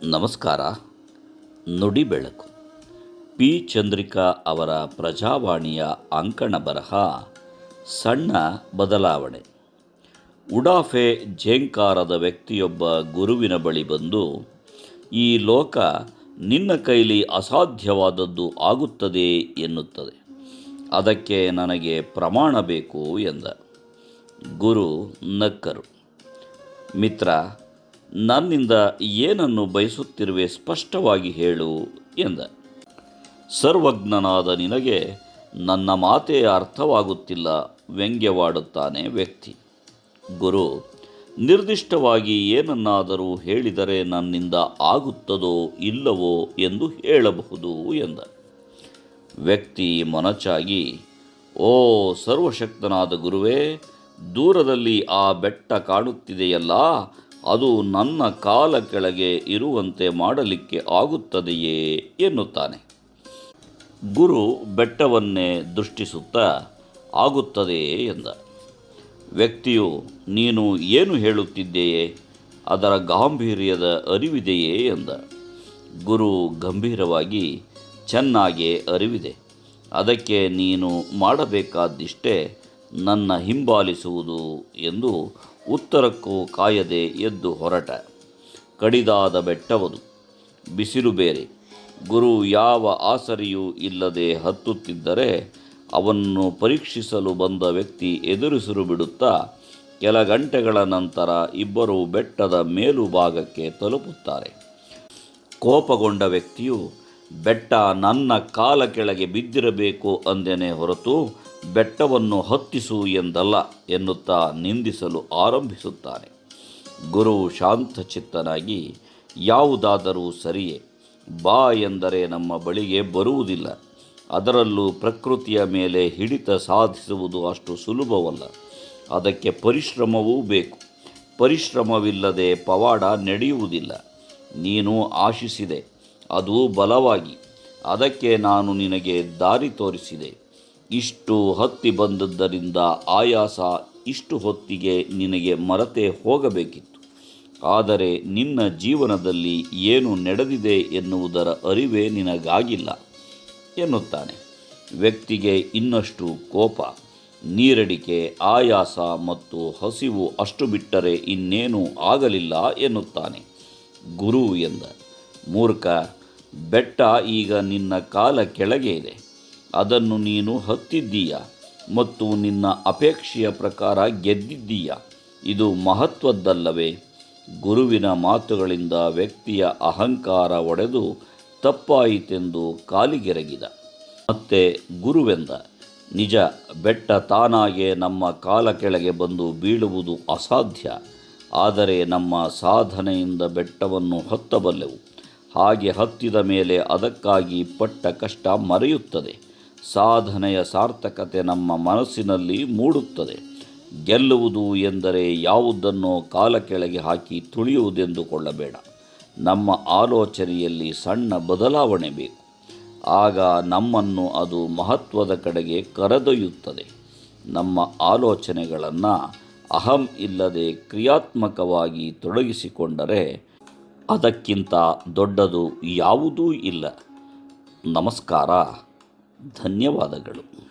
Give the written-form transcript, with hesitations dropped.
ನಮಸ್ಕಾರ. ನುಡಿ ಬೆಳಕು ಪಿ. ಚಂದ್ರಿಕಾ ಅವರ ಪ್ರಜಾವಾಣಿಯ ಅಂಕಣ ಬರಹ ಸಣ್ಣ ಬದಲಾವಣೆ. ಉಡಾಫೆ ಝೇಂಕಾರದ ವ್ಯಕ್ತಿಯೊಬ್ಬ ಗುರುವಿನ ಬಳಿ ಬಂದು, ಈ ಲೋಕ ನಿನ್ನ ಕೈಲಿ ಅಸಾಧ್ಯವಾದದ್ದು ಆಗುತ್ತದೆ ಎನ್ನುತ್ತದೆ. ಅದಕ್ಕೆ ನನಗೆ ಪ್ರಮಾಣ ಬೇಕು ಎಂದ. ಗುರು ನಕ್ಕರು. ಮಿತ್ರ, ನನ್ನಿಂದ ಏನನ್ನು ಬಯಸುತ್ತಿರುವೆ ಸ್ಪಷ್ಟವಾಗಿ ಹೇಳು ಎಂದ. ಸರ್ವಜ್ಞನಾದ ನಿನಗೆ ನನ್ನ ಮಾತೇ ಅರ್ಥವಾಗುತ್ತಿಲ್ಲ ವ್ಯಂಗ್ಯವಾಡುತ್ತಾನೆ ವ್ಯಕ್ತಿ. ಗುರು, ನಿರ್ದಿಷ್ಟವಾಗಿ ಏನನ್ನಾದರೂ ಹೇಳಿದರೆ ನನ್ನಿಂದ ಆಗುತ್ತದೋ ಇಲ್ಲವೋ ಎಂದು ಹೇಳಬಹುದು ಎಂದ. ವ್ಯಕ್ತಿ ಮೊನಚಾಗಿ, ಓ ಸರ್ವಶಕ್ತನಾದ ಗುರುವೇ, ದೂರದಲ್ಲಿ ಆ ಬೆಟ್ಟ ಕಾಣುತ್ತಿದೆಯಲ್ಲ, ಅದು ನನ್ನ ಕಾಲ ಕೆಳಗೆ ಇರುವಂತೆ ಮಾಡಲಿಕ್ಕೆ ಆಗುತ್ತದೆಯೇ ಎನ್ನುತ್ತಾನೆ. ಗುರು ಬೆಟ್ಟವನ್ನೇ ದೃಷ್ಟಿಸುತ್ತಾ ಆಗುತ್ತದೆ ಎಂದ. ವ್ಯಕ್ತಿಯು, ನೀನು ಏನು ಹೇಳುತ್ತಿದ್ದೀಯೇ, ಅದರ ಗಾಂಭೀರ್ಯದ ಅರಿವಿದೆಯೇ ಎಂದ. ಗುರು ಗಂಭೀರವಾಗಿ, ಚೆನ್ನಾಗೇ ಅರಿವಿದೆ. ಅದಕ್ಕೆ ನೀನು ಮಾಡಬೇಕಾದಿಷ್ಟೇ ನನ್ನ ಹಿಂಬಾಲಿಸುವುದು ಎಂದು ಉತ್ತರಕ್ಕೂ ಕಾಯದೆ ಎದ್ದು ಹೊರಟ. ಕಡಿದಾದ ಬೆಟ್ಟವದು, ಬಿಸಿಲು ಬೇರೆ. ಗುರು ಯಾವ ಆಸರೆಯೂ ಇಲ್ಲದೆ ಹತ್ತುತ್ತಿದ್ದರೆ ಅವನ್ನು ಪರೀಕ್ಷಿಸಲು ಬಂದ ವ್ಯಕ್ತಿ ಎದುರಿಸಿರು ಬಿಡುತ್ತಾ ಕೆಲ ಗಂಟೆಗಳ ನಂತರ ಇಬ್ಬರೂ ಬೆಟ್ಟದ ಮೇಲು ಭಾಗಕ್ಕೆ ತಲುಪುತ್ತಾರೆ. ಕೋಪಗೊಂಡ ವ್ಯಕ್ತಿಯು, ಬೆಟ್ಟ ನನ್ನ ಕಾಲ ಕೆಳಗೆ ಬಿದ್ದಿರಬೇಕು ಅಂದೇನೆ ಹೊರತು ಬೆಟ್ಟವನ್ನು ಹತ್ತಿಸು ಎಂದಲ್ಲ ಎನ್ನುತ್ತಾ ನಿಂದಿಸಲು ಆರಂಭಿಸುತ್ತಾನೆ. ಗುರು ಶಾಂತಚಿತ್ತನಾಗಿ, ಯಾವುದಾದರೂ ಸರಿಯೇ, ಬಾ ಎಂದರೆ ನಮ್ಮ ಬಳಿಗೆ ಬರುವುದಿಲ್ಲ. ಅದರಲ್ಲೂ ಪ್ರಕೃತಿಯ ಮೇಲೆ ಹಿಡಿತ ಸಾಧಿಸುವುದು ಅಷ್ಟು ಸುಲಭವಲ್ಲ. ಅದಕ್ಕೆ ಪರಿಶ್ರಮವೂ ಬೇಕು. ಪರಿಶ್ರಮವಿಲ್ಲದೆ ಪವಾಡ ನಡೆಯುವುದಿಲ್ಲ. ನೀನು ಆಶಿಸಿದೆ, ಅದು ಬಲವಾಗಿ. ಅದಕ್ಕೆ ನಾನು ನಿನಗೆ ದಾರಿ ತೋರಿಸಿದೆ. ಇಷ್ಟು ಹತ್ತಿ ಬಂದದ್ದರಿಂದ ಆಯಾಸ ಇಷ್ಟು ಹೊತ್ತಿಗೆ ನಿನಗೆ ಮರೆತೇ ಹೋಗಬೇಕಿತ್ತು. ಆದರೆ ನಿನ್ನ ಜೀವನದಲ್ಲಿ ಏನು ನಡೆದಿದೆ ಎನ್ನುವುದರ ಅರಿವೇ ನಿನಗಾಗಿಲ್ಲ ಎನ್ನುತ್ತಾನೆ. ವ್ಯಕ್ತಿಗೆ ಇನ್ನಷ್ಟು ಕೋಪ, ನೀರಡಿಕೆ, ಆಯಾಸ ಮತ್ತು ಹಸಿವು ಅಷ್ಟು ಬಿಟ್ಟರೆ ಇನ್ನೇನೂ ಆಗಲಿಲ್ಲ ಎನ್ನುತ್ತಾನೆ. ಗುರು ಎಂದ. ಮೂರ್ಖ, ಬೆಟ್ಟ ಈಗ ನಿನ್ನ ಕಾಲ ಕೆಳಗೆ ಇದೆ. ಅದನ್ನು ನೀನು ಹತ್ತಿದ್ದೀಯ ಮತ್ತು ನಿನ್ನ ಅಪೇಕ್ಷೆಯ ಪ್ರಕಾರ ಗೆದ್ದಿದ್ದೀಯ. ಇದು ಮಹತ್ವದ್ದಲ್ಲವೇ? ಗುರುವಿನ ಮಾತುಗಳಿಂದ ವ್ಯಕ್ತಿಯ ಅಹಂಕಾರ ಒಡೆದು ತಪ್ಪಾಯಿತೆಂದು ಕಾಲಿಗೆರಗಿದ. ಮತ್ತೆ ಗುರುವೆಂದ, ನಿಜ, ಬೆಟ್ಟ ತಾನಾಗೆ ನಮ್ಮ ಕಾಲ ಕೆಳಗೆ ಬಂದು ಬೀಳುವುದು ಅಸಾಧ್ಯ. ಆದರೆ ನಮ್ಮ ಸಾಧನೆಯಿಂದ ಬೆಟ್ಟವನ್ನು ಹತ್ತಬಲ್ಲೆವು. ಹಾಗೆ ಹತ್ತಿದ ಮೇಲೆ ಅದಕ್ಕಾಗಿ ಪಟ್ಟ ಕಷ್ಟ ಮರೆಯುತ್ತದೆ. ಸಾಧನೆಯ ಸಾರ್ಥಕತೆ ನಮ್ಮ ಮನಸ್ಸಿನಲ್ಲಿ ಮೂಡುತ್ತದೆ. ಗೆಲ್ಲುವುದು ಎಂದರೆ ಯಾವುದನ್ನೋ ಕಾಲ ಕೆಳಗೆ ಹಾಕಿ ತುಳಿಯುವುದೆಂದುಕೊಳ್ಳಬೇಡ. ನಮ್ಮ ಆಲೋಚನೆಯಲ್ಲಿ ಸಣ್ಣ ಬದಲಾವಣೆ ಬೇಕು. ಆಗ ನಮ್ಮನ್ನು ಅದು ಮಹತ್ವದ ಕಡೆಗೆ ಕರೆದೊಯ್ಯುತ್ತದೆ. ನಮ್ಮ ಆಲೋಚನೆಗಳನ್ನು ಅಹಂ ಇಲ್ಲದೆ ಕ್ರಿಯಾತ್ಮಕವಾಗಿ ತೊಡಗಿಸಿಕೊಂಡರೆ ಅದಕ್ಕಿಂತ ದೊಡ್ಡದು ಯಾವುದೂ ಇಲ್ಲ. ನಮಸ್ಕಾರ. ಧನ್ಯವಾದಗಳು.